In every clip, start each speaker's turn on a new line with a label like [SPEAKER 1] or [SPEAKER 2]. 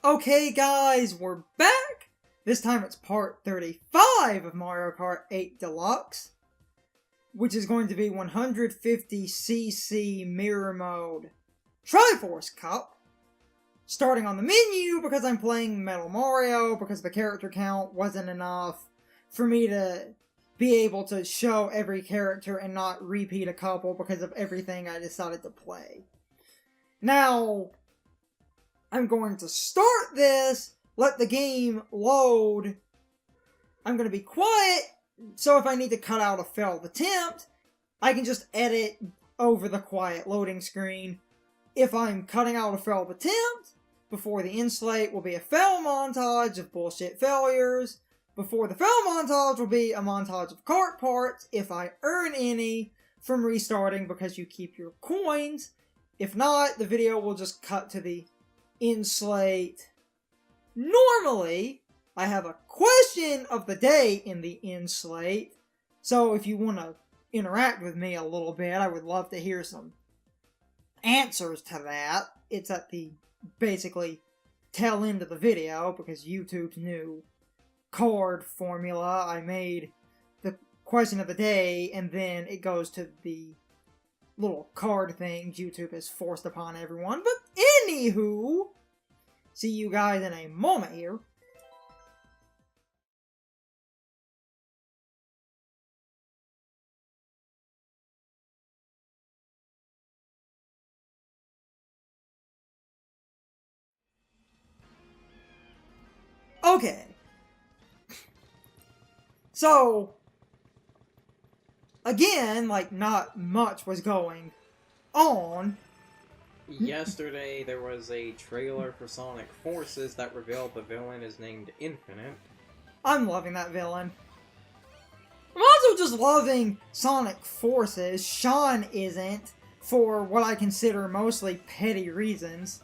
[SPEAKER 1] Okay guys, we're back! This time it's part 35 of Mario Kart 8 Deluxe, which is going to be 150cc Mirror Mode Triforce Cup. Starting on the menu because I'm playing Metal Mario, because the character count wasn't enough for me to be able to show every character and not repeat a couple because of everything I decided to play. Now, I'm going to start this, let the game load. I'm going to be quiet, so if I need to cut out a failed attempt, I can just edit over the quiet loading screen. If I'm cutting out a failed attempt, before the end slate will be a fail montage of bullshit failures. Before the fail montage will be a montage of Kart parts, if I earn any from restarting because you keep your coins. If not, the video will just cut to the in slate. Normally, I have a question of the day in the in slate, so if you want to interact with me a little bit, I would love to hear some answers to that. It's at the basically tail end of the video because YouTube's new card formula. I made the question of the day and then it goes to the little card things YouTube has forced upon everyone. But anywho, see you guys in a moment here. Okay. So, again, like, not much was going on.
[SPEAKER 2] Yesterday, there was a trailer for Sonic Forces that revealed the villain is named Infinite.
[SPEAKER 1] I'm loving that villain. I'm also just loving Sonic Forces. Sean isn't, for what I consider mostly petty reasons.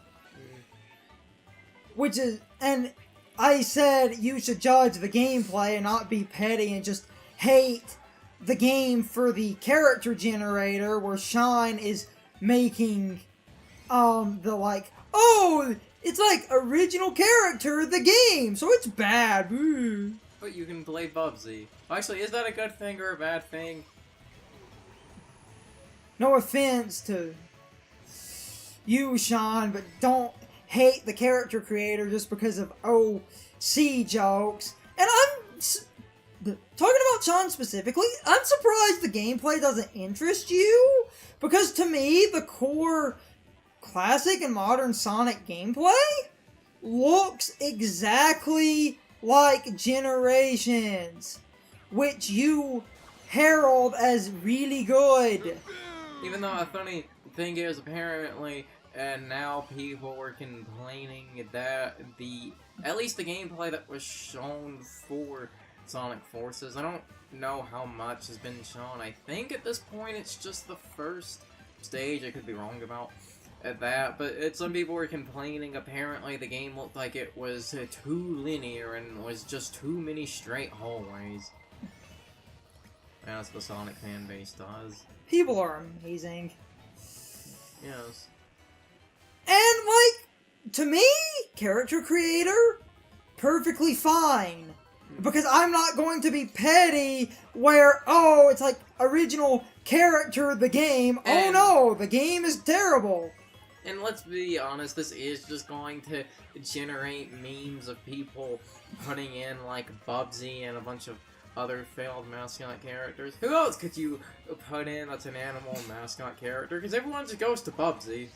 [SPEAKER 1] Which is, and I said you should judge the gameplay and not be petty and just hate the game for the character generator where Sean is making the like, oh, it's like original character the game, so it's bad. Ooh.
[SPEAKER 2] But you can play Bubsy. Actually, is that a good thing or a bad thing?
[SPEAKER 1] No offense to you, Sean, but don't hate the character creator just because of OC jokes. And talking about Sean specifically, I'm surprised the gameplay doesn't interest you, because to me, the core classic and modern Sonic gameplay looks exactly like Generations, which you herald as really good.
[SPEAKER 2] Even though a funny thing is, apparently, and now people were complaining that at least the gameplay that was shown for Sonic Forces, I don't know how much has been shown. I think at this point it's just the first stage. I could be wrong about that, but some people were complaining apparently the game looked like it was too linear and was just too many straight hallways. As the Sonic fan base does.
[SPEAKER 1] People are amazing.
[SPEAKER 2] Yes.
[SPEAKER 1] And, like, to me, character creator, perfectly fine. Because I'm not going to be petty where, oh, it's like original character the game. Oh no, the game is terrible.
[SPEAKER 2] And let's be honest, this is just going to generate memes of people putting in, like, Bubsy and a bunch of other failed mascot characters. Who else could you put in that's an animal mascot character? Because everyone just goes to Bubsy.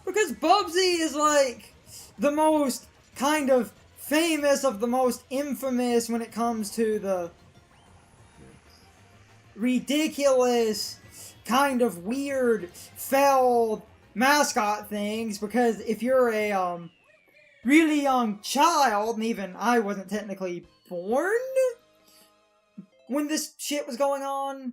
[SPEAKER 1] Because Bubsy is, like, the most kind of famous of the most infamous when it comes to the ridiculous, kind of weird, failed mascot things. Because if you're a really young child, and even I wasn't technically born when this shit was going on,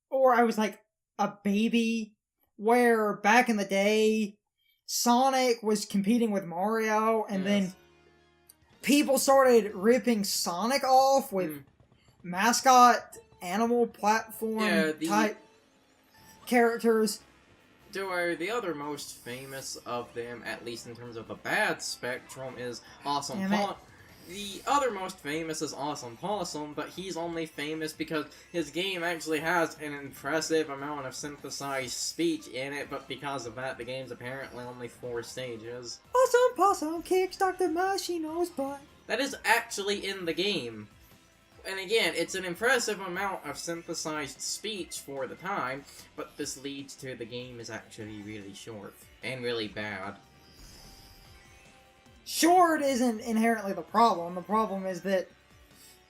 [SPEAKER 1] or I was like a baby, where back in the day Sonic was competing with Mario, and then people started ripping Sonic off with mascot animal platform type characters.
[SPEAKER 2] to where the other most famous of them, at least in terms of the bad spectrum, is Awesome Paw. The other most famous is Awesome Possum, but he's only famous because his game actually has an impressive amount of synthesized speech in it, but because of that, the game's apparently only 4 stages.
[SPEAKER 1] Awesome Possum kicks Dr. Machino's butt.
[SPEAKER 2] That is actually in the game. And again, it's an impressive amount of synthesized speech for the time, but this leads to the game is actually really short and really bad.
[SPEAKER 1] Short isn't inherently the problem. The problem is that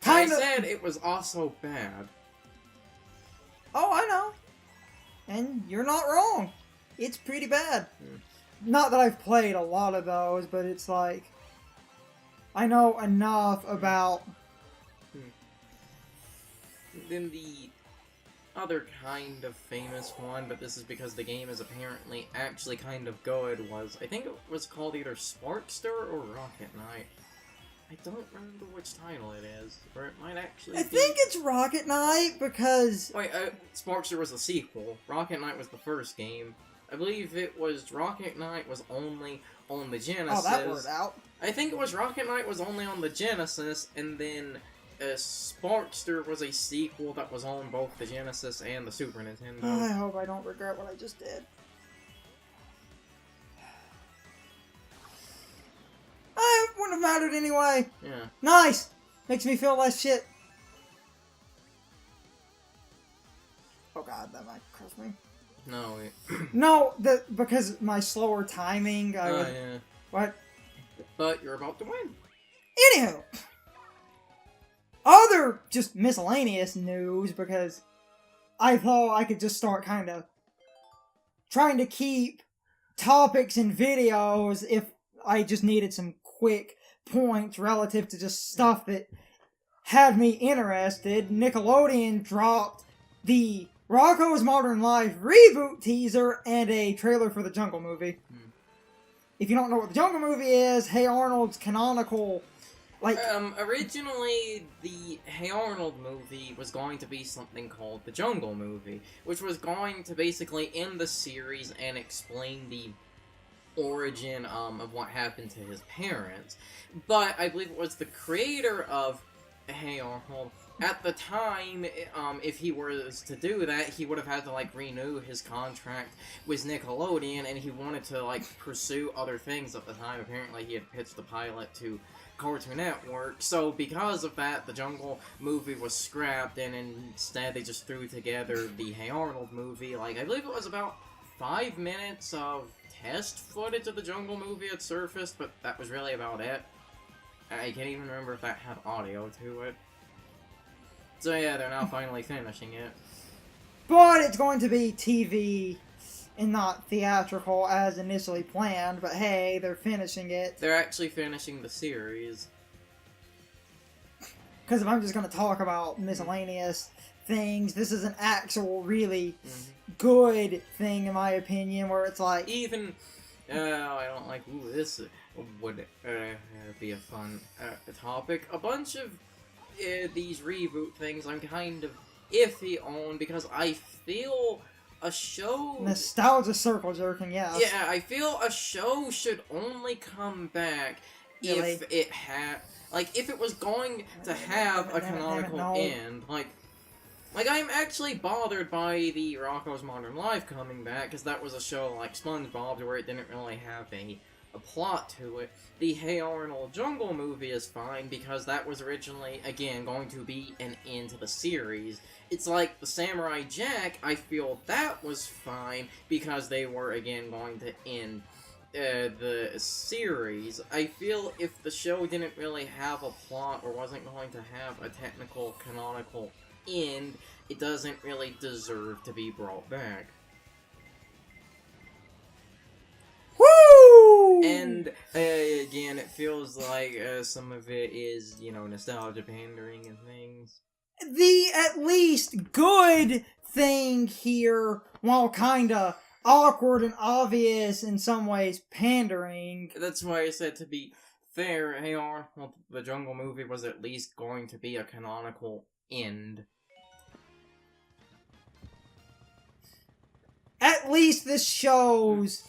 [SPEAKER 2] I said it was also bad.
[SPEAKER 1] Oh, I know. And you're not wrong. It's pretty bad. Not that I've played a lot of those, but it's like I know enough about.
[SPEAKER 2] Then the other kind of famous one, but this is because the game is apparently actually kind of good, was, I think it was called either Sparkster or Rocket Knight. I don't remember which title it is, or it might actually
[SPEAKER 1] I think it's Rocket Knight, because...
[SPEAKER 2] Wait, Sparkster was a sequel. Rocket Knight was the first game. I believe it was Rocket Knight was only on the Genesis.
[SPEAKER 1] Oh, that word out.
[SPEAKER 2] I think it was Rocket Knight was only on the Genesis, and then Sparkster was a sequel that was on both the Genesis and the Super Nintendo.
[SPEAKER 1] I hope I don't regret what I just did. It wouldn't have mattered anyway.
[SPEAKER 2] Yeah.
[SPEAKER 1] Nice! Makes me feel less shit. Oh god, that might curse me.
[SPEAKER 2] No, wait.
[SPEAKER 1] No, because my slower timing, I would...
[SPEAKER 2] Yeah.
[SPEAKER 1] What?
[SPEAKER 2] But you're about to win.
[SPEAKER 1] Anywho. Other just miscellaneous news, because I thought I could just start kind of trying to keep topics and videos if I just needed some quick points relative to just stuff that had me interested. Nickelodeon dropped the Rocko's Modern Life reboot teaser and a trailer for the Jungle movie. If you don't know what the Jungle movie is, Hey Arnold's canonical...
[SPEAKER 2] Originally, the Hey Arnold movie was going to be something called the Jungle movie, which was going to basically end the series and explain the origin, of what happened to his parents. But I believe it was the creator of Hey Arnold. At the time, if he was to do that, he would have had to, like, renew his contract with Nickelodeon, and he wanted to, like, pursue other things at the time. Apparently, he had pitched the pilot to Cartoon Network, so because of that, the Jungle movie was scrapped, and instead they just threw together the Hey Arnold movie. Like, I believe it was about 5 minutes of test footage of the Jungle movie had surfaced, but that was really about it. I can't even remember if that had audio to it. So yeah, they're now finally finishing it.
[SPEAKER 1] But it's going to be TV and not theatrical as initially planned, but hey, they're finishing it.
[SPEAKER 2] They're actually finishing the series.
[SPEAKER 1] Because if I'm just going to talk about miscellaneous things, this is an actual really good thing, in my opinion, where it's like...
[SPEAKER 2] Even, I don't like, this would be a fun topic. A bunch of these reboot things I'm kind of iffy on, because I feel... a show...
[SPEAKER 1] Nostalgia circle jerking, yes.
[SPEAKER 2] Yeah, I feel a show should only come back if it had... Like, if it was going to have a canonical end. Like, I'm actually bothered by the Rocko's Modern Life coming back, because that was a show like SpongeBob, where it didn't really have a plot to it. The Hey Arnold Jungle movie is fine, because that was originally, again, going to be an end to the series. It's like the Samurai Jack, I feel that was fine, because they were, again, going to end the series. I feel if the show didn't really have a plot, or wasn't going to have a technical, canonical end, it doesn't really deserve to be brought back. And, again, it feels like some of it is, nostalgia pandering and things.
[SPEAKER 1] The at least good thing here, while kinda awkward and obvious in some ways pandering...
[SPEAKER 2] That's why I said, to be fair, Hey Arnold, the Jungle movie was at least going to be a canonical end.
[SPEAKER 1] at least this shows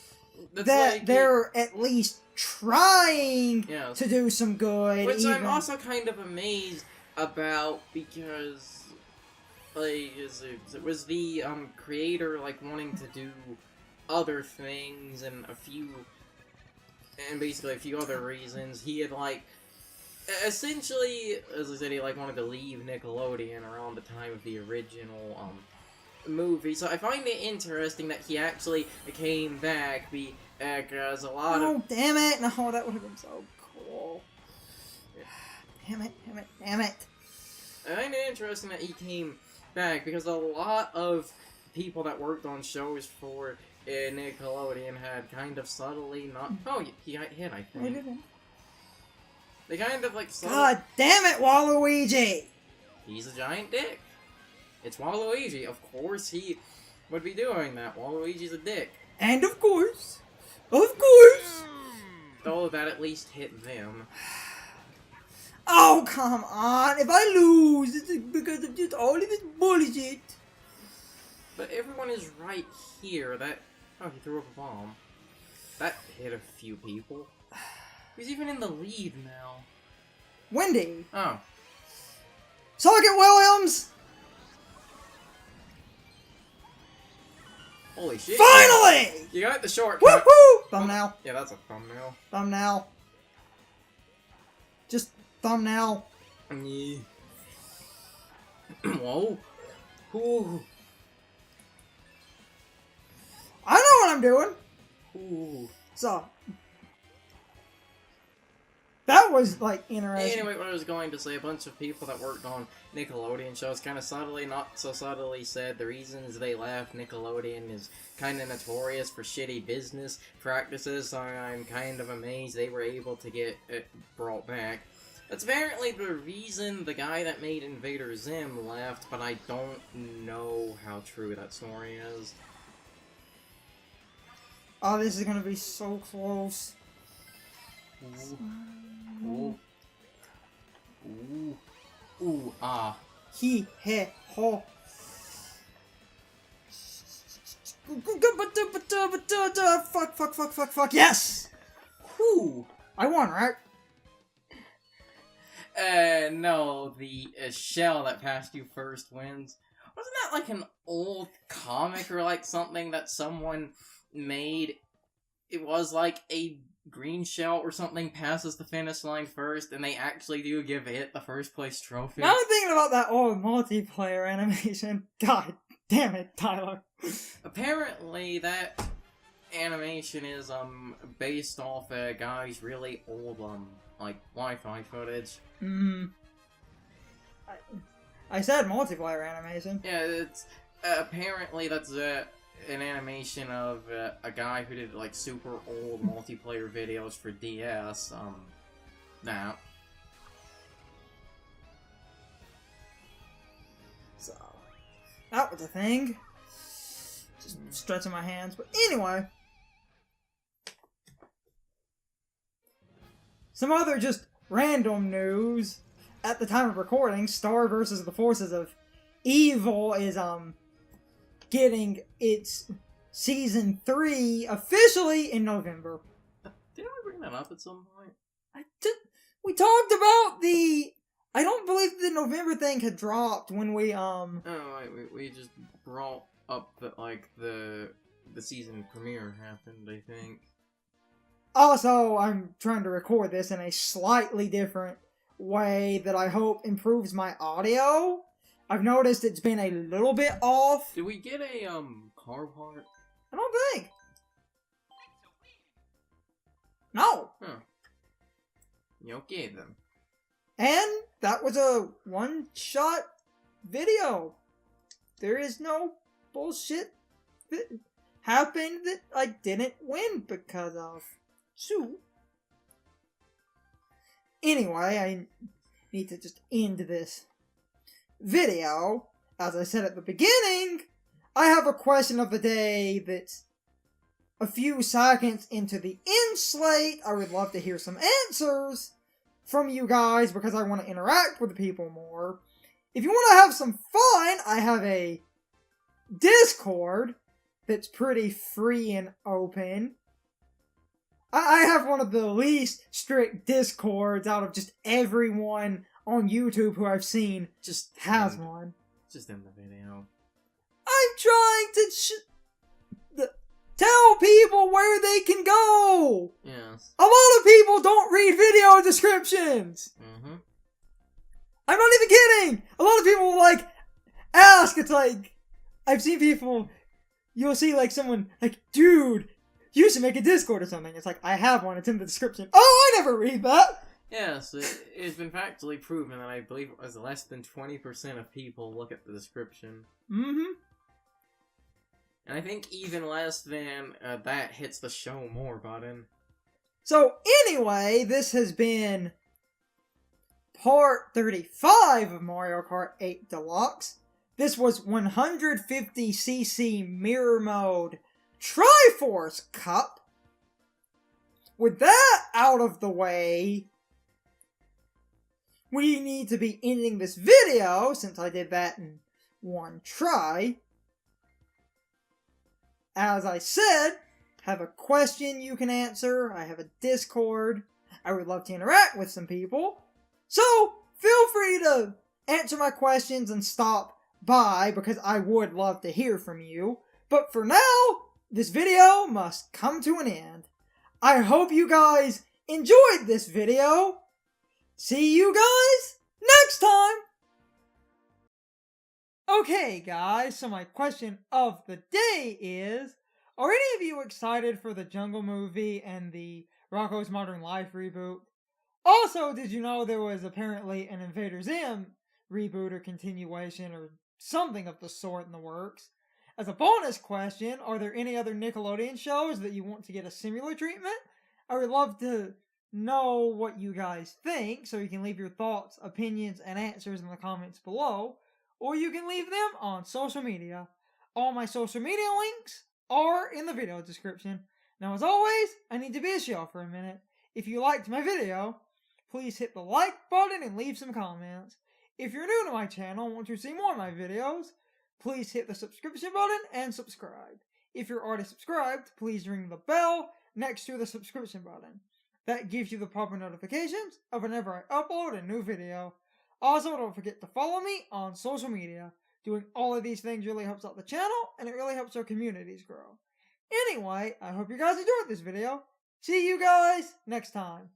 [SPEAKER 2] That's
[SPEAKER 1] that
[SPEAKER 2] like
[SPEAKER 1] they're at least trying
[SPEAKER 2] Yes.
[SPEAKER 1] to do some good.
[SPEAKER 2] Which
[SPEAKER 1] even...
[SPEAKER 2] I'm also kind of amazed about, because like it was the creator like wanting to do other things and basically a few other reasons. He had like essentially, as I said, he like wanted to leave Nickelodeon around the time of the original movie. So I find it interesting that he actually came back because a lot of...
[SPEAKER 1] Oh, damn it! No, that would have been so cool. Damn it, damn it, damn it.
[SPEAKER 2] I find it interesting that he came back because a lot of people that worked on shows for Nickelodeon had kind of subtly not... Oh, he got hit, I
[SPEAKER 1] I
[SPEAKER 2] think.
[SPEAKER 1] didn't.
[SPEAKER 2] They kind of like...
[SPEAKER 1] God damn it, Waluigi!
[SPEAKER 2] He's a giant dick. It's Waluigi. Of course he would be doing that. Waluigi's a dick.
[SPEAKER 1] And of course,
[SPEAKER 2] Though that at least hit them.
[SPEAKER 1] oh, come on, if I lose, it's because of just all of this bullshit.
[SPEAKER 2] But everyone is right here. That... Oh, he threw up a bomb. That hit a few people. He's even in the lead now.
[SPEAKER 1] Wendy.
[SPEAKER 2] Oh.
[SPEAKER 1] Socket Williams!
[SPEAKER 2] Holy shit.
[SPEAKER 1] Finally!
[SPEAKER 2] You got the shortcut.
[SPEAKER 1] Woohoo! Thumbnail.
[SPEAKER 2] Yeah, that's a thumbnail.
[SPEAKER 1] Thumbnail. Just thumbnail.
[SPEAKER 2] Yeah. Whoa. Ooh.
[SPEAKER 1] I know what I'm doing.
[SPEAKER 2] Ooh.
[SPEAKER 1] So, that was, like, interesting.
[SPEAKER 2] Anyway, what I was going to say, a bunch of people that worked on Nickelodeon shows kind of subtly, not so subtly, said the reasons they left Nickelodeon is kind of notorious for shitty business practices, so I'm kind of amazed they were able to get it brought back. That's apparently the reason the guy that made Invader Zim left, but I don't know how true that story is.
[SPEAKER 1] Oh, this is gonna be so close.
[SPEAKER 2] Ooh. Ooh. Ooh. Ah.
[SPEAKER 1] He, he, ho. Fuck, yes!
[SPEAKER 2] Whew.
[SPEAKER 1] I won, right?
[SPEAKER 2] No, the shell that passed you first wins. Wasn't that like an old comic or like something that someone made? It was like a green shell or something passes the finish line first, and they actually do give it the first place trophy.
[SPEAKER 1] Now I'm thinking about that old multiplayer animation. God damn it, Tyler.
[SPEAKER 2] Apparently, that animation is based off a guy's really old like Wi-Fi footage.
[SPEAKER 1] I said multiplayer animation.
[SPEAKER 2] Yeah, it's apparently that's an animation of a guy who did like super old multiplayer videos for DS. Now.
[SPEAKER 1] So that was a thing. Just stretching my hands, but anyway. Some other just random news. At the time of recording, Star vs. the Forces of Evil is getting its season 3 officially in November.
[SPEAKER 2] Didn't we bring that up at some point?
[SPEAKER 1] We talked about the... I don't believe the November thing had dropped when we
[SPEAKER 2] Oh wait, we just brought up that like the season premiere happened, I think.
[SPEAKER 1] Also, I'm trying to record this in a slightly different way that I hope improves my audio. I've noticed it's been a little bit off.
[SPEAKER 2] Did we get a car part?
[SPEAKER 1] I don't think. No.
[SPEAKER 2] Huh. Okay then.
[SPEAKER 1] And that was a one-shot video. There is no bullshit that happened that I didn't win because of. So, anyway, I need to just end this video. As I said at the beginning, I have a question of the day that's a few seconds into the end slate. I would love to hear some answers from you guys because I want to interact with the people more. If you want to have some fun, I have a Discord that's pretty free and open. I have one of the least strict Discords out of just everyone on YouTube who I've seen has one.
[SPEAKER 2] Just in the video.
[SPEAKER 1] I'm trying to tell people where they can go!
[SPEAKER 2] Yes.
[SPEAKER 1] A lot of people don't read video descriptions!
[SPEAKER 2] Mm-hmm.
[SPEAKER 1] I'm not even kidding! A lot of people will, ask, it's I've seen people, you'll see, someone, dude, you should make a Discord or something. It's I have one, it's in the description. Oh, I never read that!
[SPEAKER 2] Yes, it's been factually proven that I believe it was less than 20% of people look at the description.
[SPEAKER 1] Mm-hmm.
[SPEAKER 2] And I think even less than that hits the show more button.
[SPEAKER 1] So, anyway, this has been part 35 of Mario Kart 8 Deluxe. This was 150cc Mirror Mode Triforce Cup. With that out of the way, we need to be ending this video, since I did that in one try. As I said, have a question you can answer. I have a Discord. I would love to interact with some people. So, feel free to answer my questions and stop by, because I would love to hear from you. But for now, this video must come to an end. I hope you guys enjoyed this video. See you guys next time! Okay guys, so my question of the day is, are any of you excited for the Jungle movie and the Rocko's Modern Life reboot? Also, did you know there was apparently an Invader Zim reboot or continuation or something of the sort in the works? As a bonus question, are there any other Nickelodeon shows that you want to get a similar treatment? I would love to know what you guys think, so you can leave your thoughts, opinions, and answers in the comments below, or you can leave them on social media. All my social media links are in the video description. Now, as always, I need to bitch y'all for a minute. If you liked my video, please hit the like button and leave some comments. If you're new to my channel and want to see more of my videos, please hit the subscription button and subscribe. If you're already subscribed, please ring the bell next to the subscription button. That gives you the proper notifications of whenever I upload a new video. Also, don't forget to follow me on social media. Doing all of these things really helps out the channel, and it really helps our communities grow. Anyway, I hope you guys enjoyed this video. See you guys next time.